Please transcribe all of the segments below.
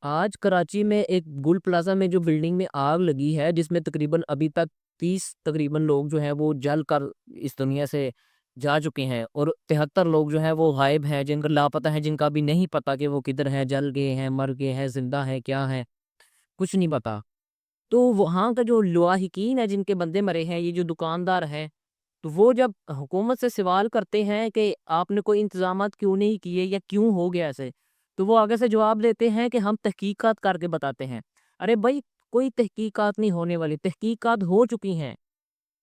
آج کراچی میں ایک گل پلازا میں جو بلڈنگ میں آگ لگی ہے، جس میں تقریباً ابھی تک 30 تقریباً لوگ جو ہیں وہ جل کر اس دنیا سے جا چکے ہیں، اور 73 لوگ جو ہیں وہ غائب ہیں، جن کا لاپتہ ہیں، جن کا بھی نہیں پتا کہ وہ کدھر ہیں، جل گئے ہیں، مر گئے ہیں، زندہ ہیں، کیا ہے، کچھ نہیں پتا۔ تو وہاں کا جو لواحقین ہے، جن کے بندے مرے ہیں، یہ جو دکاندار ہیں، تو وہ جب حکومت سے سوال کرتے ہیں کہ آپ نے کوئی انتظامات کیوں نہیں کیے یا کیوں ہو گیا ایسے، تو وہ آگے سے جواب دیتے ہیں کہ ہم تحقیقات کر کے بتاتے ہیں۔ ارے بھائی، کوئی تحقیقات نہیں ہونے والی، تحقیقات ہو چکی ہیں۔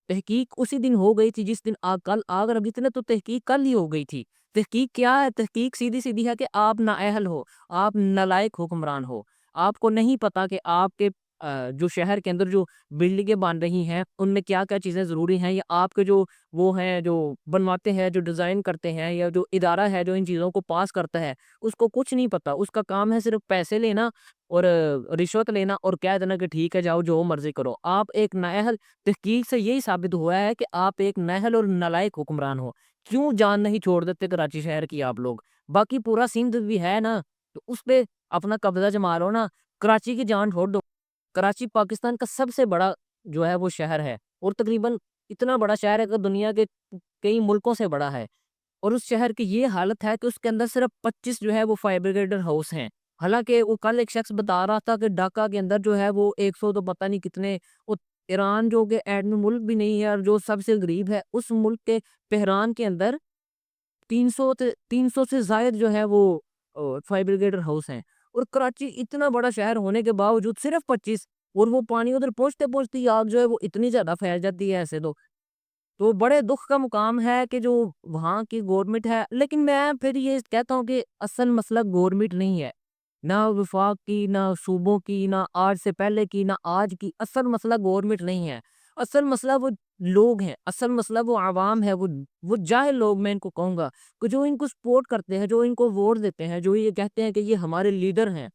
تحقیق اسی دن ہو گئی تھی جس دن آگ کل آگ لگی تھی نا، تو تحقیق کل ہی ہو گئی تھی۔ تحقیق کیا ہے؟ تحقیق سیدھی سیدھی ہے کہ آپ نااہل ہو، آپ نالائق حکمران ہو، آپ کو نہیں پتا کہ آپ کے جو شہر کے اندر جو بلڈنگیں بن رہی ہیں ان میں کیا کیا چیزیں ضروری ہیں، یا آپ کے جو وہ ہیں جو بنواتے ہیں، جو ڈیزائن کرتے ہیں، یا جو ادارہ ہے جو ان چیزوں کو پاس کرتا ہے، اس کو کچھ نہیں پتا۔ اس کا کام ہے صرف پیسے لینا اور رشوت لینا اور کہہ دینا کہ ٹھیک ہے جاؤ جو مرضی کرو۔ آپ ایک نااہل، تحقیق سے یہی ثابت ہوا ہے کہ آپ ایک نااہل اور نالائق حکمران ہو۔ کیوں جان نہیں چھوڑ دیتے کراچی شہر کی آپ لوگ؟ باقی پورا سندھ بھی ہے نا، تو اس پہ اپنا قبضہ جما لو نا، کراچی کی جان چھوڑ دو۔ کراچی پاکستان کا سب سے بڑا جو ہے وہ شہر ہے، اور تقریباً اتنا بڑا شہر ہے کہ دنیا کے کئی ملکوں سے بڑا ہے، اور اس شہر کی یہ حالت ہے کہ اس کے اندر صرف 25 جو ہے وہ فائر بریگیڈر ہاؤس ہیں۔ حالانکہ وہ کل ایک شخص بتا رہا تھا کہ ڈھاکہ کے اندر جو ہے وہ 100 تو پتہ نہیں کتنے، وہ ایران جو کہ ایٹمی ملک بھی نہیں ہے اور جو سب سے غریب ہے، اس ملک کے تہران کے اندر 300 سے زائد جو ہے وہ فائر بریگیڈر ہاؤس ہیں، اور کراچی اتنا بڑا شہر ہونے کے باوجود صرف 25، اور وہ پانی ادھر پہنچتے پہنچتے ہی آگ جو ہے وہ اتنی زیادہ پھیل جاتی ہے ایسے تو بڑے دکھ کا مقام ہے کہ جو وہاں کی گورنمنٹ ہے۔ لیکن میں پھر یہ کہتا ہوں کہ اصل مسئلہ گورنمنٹ نہیں ہے، نہ وفاق کی، نہ صوبوں کی، نہ آج سے پہلے کی، نہ آج کی۔ اصل مسئلہ گورنمنٹ نہیں ہے، اصل مسئلہ وہ لوگ ہیں، اصل مسئلہ وہ عوام ہے، وہ جاہل لوگ، میں ان کو کہوں گا کہ جو ان کو سپورٹ کرتے ہیں، جو ان کو ووٹ دیتے ہیں، جو یہ کہتے ہیں کہ یہ ہمارے لیڈر ہیں۔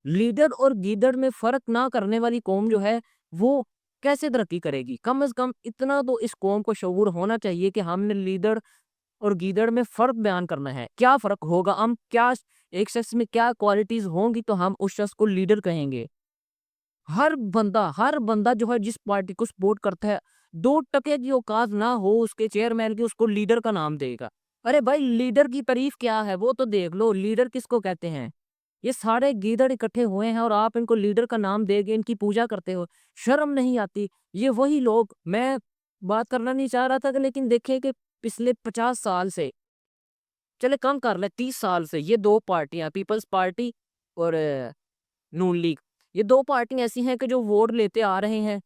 لیڈر اور گیدڑ میں فرق نہ کرنے والی قوم جو ہے وہ کیسے ترقی کرے گی؟ کم از کم اتنا تو اس قوم کو شعور ہونا چاہیے کہ ہم نے لیڈر اور گیدڑ میں فرق بیان کرنا ہے۔ کیا فرق ہوگا؟ ہم کیا ایک شخص میں کیا کوالٹیز ہوں گی تو ہم اس شخص کو لیڈر کہیں گے؟ ہر بندہ جو ہے جس پارٹی کو سپورٹ کرتا ہے، 2 ٹکے کی اوقات نہ ہو اس کے چیئرمین کی، اس کو لیڈر کا نام دے گا۔ ارے بھائی، لیڈر کی تعریف کیا ہے وہ تو دیکھ لو، لیڈر کس کو کہتے ہیں؟ یہ سارے گیدڑ اکٹھے ہوئے ہیں اور آپ ان کو لیڈر کا نام دے کے ان کی پوجا کرتے ہو، شرم نہیں آتی؟ یہ وہی لوگ، میں بات کرنا نہیں چاہ رہا تھا کہ لیکن دیکھیں کہ پچھلے 50 سال سے، چلے کم کر لیں 30 سال سے، یہ 2 پارٹیاں، پیپلز پارٹی اور نون لیگ، یہ 2 پارٹیاں ایسی ہیں کہ جو ووٹ لیتے آ رہے ہیں،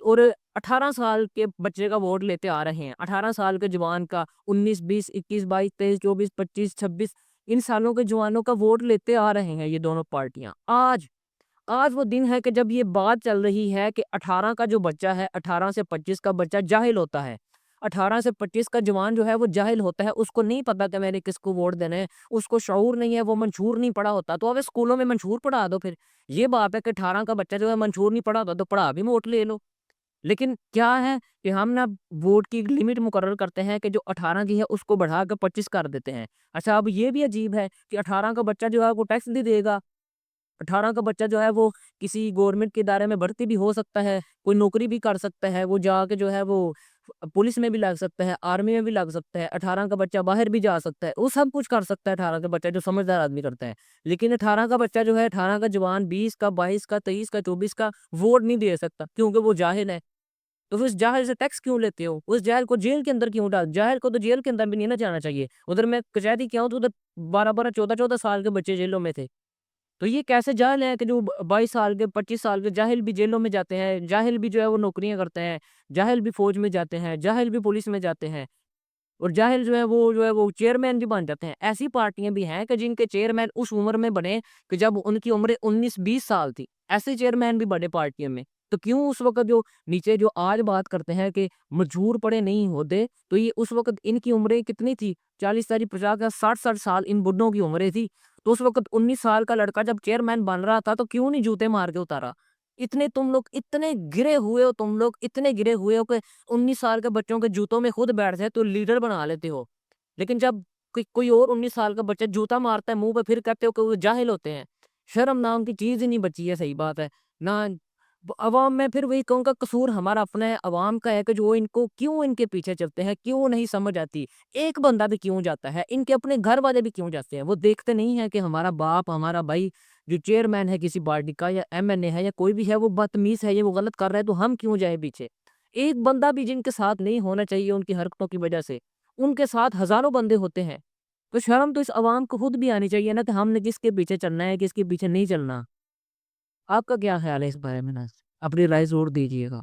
اور 18 سال کے بچے کا ووٹ لیتے آ رہے ہیں، 18 سال کے جوان کا، 19 20 21 22 23 24 25 26 ان سالوں کے جوانوں کا ووٹ لیتے آ رہے ہیں یہ دونوں پارٹیاں۔ آج وہ دن ہے کہ جب یہ بات چل رہی ہے کہ 18 کا جو بچہ ہے، 18 سے 25 کا بچہ جاہل ہوتا ہے، 18 سے 25 کا جوان جو ہے وہ جاہل ہوتا ہے، اس کو نہیں پتا کہ میں نے کس کو ووٹ دینا ہے، اس کو شعور نہیں ہے، وہ منشور نہیں پڑھا ہوتا، تو اب اسکولوں میں منشور پڑھا دو پھر۔ یہ بات ہے کہ 18 کا بچہ جو ہے منشور نہیں پڑھا ہوتا تو پڑھا بھی ووٹ لے لو۔ لیکن کیا ہے کہ ہم نا ووٹ کی لمٹ مقرر کرتے ہیں کہ جو 18 کی ہے اس کو بڑھا کے 25 کر دیتے ہیں۔ اچھا، اب یہ بھی عجیب ہے کہ 18 کا بچہ جو ہے وہ ٹیکس نہیں دے گا، 18 کا بچہ جو ہے وہ کسی گورنمنٹ کے ادارے میں بھرتی بھی ہو سکتا ہے، کوئی نوکری بھی کر سکتا ہے، وہ جا کے جو ہے وہ پولیس میں بھی لگ سکتا ہے، آرمی میں بھی لگ سکتا ہے، 18 کا بچہ باہر بھی جا سکتا ہے، وہ سب کچھ کر سکتا ہے 18 کا بچہ جو سمجھدار آدمی کرتا ہے۔ لیکن 18 کا بچہ جو ہے، 18 کا جوان 20 کا 22 کا 23 کا 24 کا ووٹ نہیں دے سکتا کیونکہ وہ جاہل ہے۔ تو پھر اس جاہل سے ٹیکس کیوں لیتے ہو؟ اس جاہل کو جیل کے اندر کیوں ڈال؟ جاہل کو تو جیل کے اندر بھی نہیں نہ جانا چاہیے۔ ادھر میں کچہری کیا ہوں تو ادھر 12 14 سال کے بچے جیلوں میں تھے۔ تو یہ کیسے جاہل ہیں کہ جو 22 سال کے 25 سال کے جاہل بھی جیلوں میں جاتے ہیں، جاہل بھی جو ہے وہ نوکریاں کرتے ہیں، جاہل بھی فوج میں جاتے ہیں، جاہل بھی پولیس میں جاتے ہیں، اور جاہل جو ہے وہ چیئرمین بھی بن جاتے ہیں۔ ایسی پارٹیاں بھی ہیں کہ جن کے چیئرمین اس عمر میں بنے کہ جب ان کی عمر 19 20 سال تھی، ایسے چیئرمین بھی بڑے پارٹیوں میں۔ تو کیوں اس وقت جو نیچے جو آج بات کرتے ہیں کہ مجبور پڑے نہیں ہوتے، تو یہ اس وقت ان کی عمریں کتنی تھی؟ 40 50 60 سال ان بڈھوں کی عمریں تھی۔ تو اس وقت 19 سال کا لڑکا جب چیئرمین بن رہا تھا تو کیوں نہیں جوتے مار کے اتارا؟ اتنے تم لوگ اتنے گرے ہوئے ہو، تم لوگ اتنے گرے ہوئے ہو کہ 19 سال کے بچوں کے جوتوں میں خود بیٹھ جائے تو لیڈر بنا لیتے ہو۔ لیکن جب کوئی اور 19 سال کا بچہ جوتا مارتا ہے منہ پہ، پھر کہتے ہو کہ وہ جاہل ہوتے ہیں۔ شرم نام کی چیز ہی نہیں بچی ہے، صحیح بات ہے نہ عوام میں. پھر وہی کہوں گا قصور ہمارا اپنا ہے، عوام کا ہے کہ جو ان کو کیوں ان کے پیچھے چلتے ہیں، کیوں نہیں سمجھ آتی. ایک بندہ بھی کیوں جاتا ہے، ان کے اپنے گھر والے بھی کیوں جاتے ہیں. وہ دیکھتے نہیں ہیں کہ ہمارا باپ، ہمارا بھائی جو چیئرمین ہے کسی پارٹی کا یا MNA ہے یا کوئی بھی ہے، وہ بدتمیز ہے، یہ وہ غلط کر رہا ہے، تو ہم کیوں جائیں پیچھے. ایک بندہ بھی جن کے ساتھ نہیں ہونا چاہیے ان کی حرکتوں کی وجہ سے، ان کے ساتھ ہزاروں بندے ہوتے ہیں. تو شرم تو اس عوام کو خود بھی آنی چاہیے نا کہ ہم نے کس کے پیچھے چلنا ہے، کس کے پیچھے نہیں چلنا. آپ کا کیا خیال ہے اس بارے میں نا؟ اپنی رائے ضرور دیجیے گا.